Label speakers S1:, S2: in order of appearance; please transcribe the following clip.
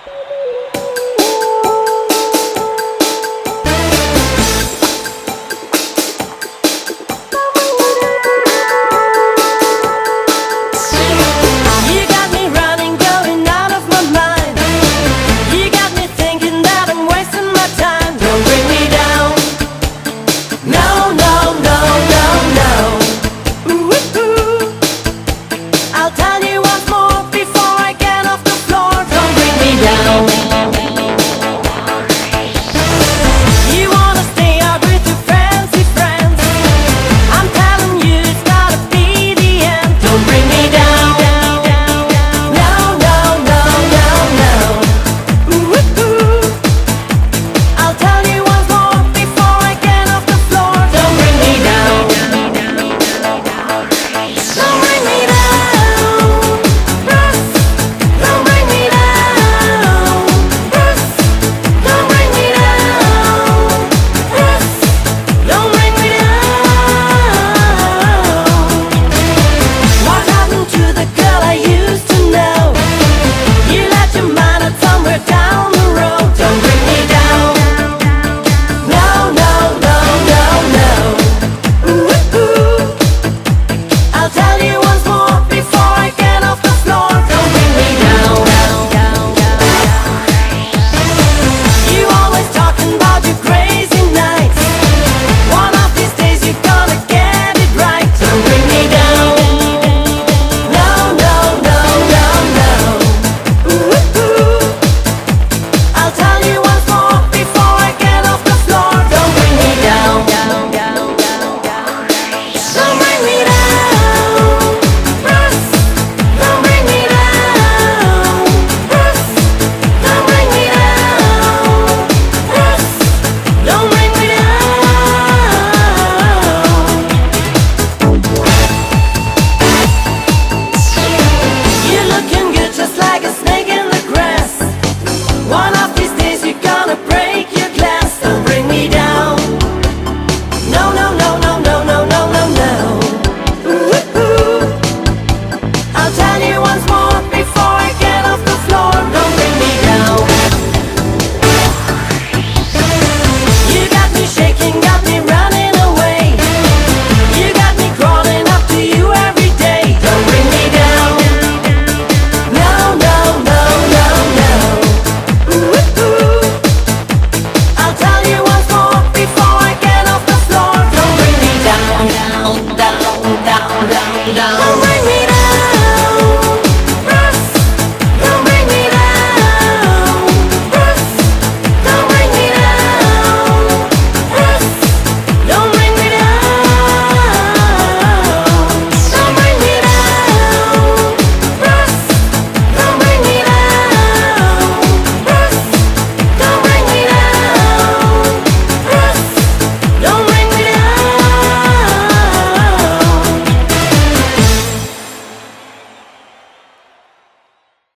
S1: You got me running, going out of my mind. You got me thinking that I'm wasting my time. Don't bring me down. No, no, no, no, no. Ooh, ooh. I'll tell you once more before I get off the floor. Don't bring me down. You wanna stay out with your fancy friends. I'm telling you it's gotta be the end. Don't bring me down. No, no, no, no, no. Ooh, ooh. I'll tell you once more before I get off the floor. Don't bring me down. Don't bring me down. Russ, don't bring me down. Russ, don't bring me down. Russ, don't bring me down. What happened to the girl I used to know? You let your mind out somewhere down the road. Don't bring me down. No, no, no, no, no. Ooh, ooh. I'll tell you once more before I get off the floor. Don't bring me down. You always talking about your crazy nights. One of these days you're gonna get it right. Don't bring me down. No, no, no, no, no. Ooh, ooh. I'll tell you once more before I get off the floor. Don't bring me down. Don't bring me down. Russ, don't bring me down. Russ, don't bring me down. Russ, don't bring me down. You're looking good just like a snake in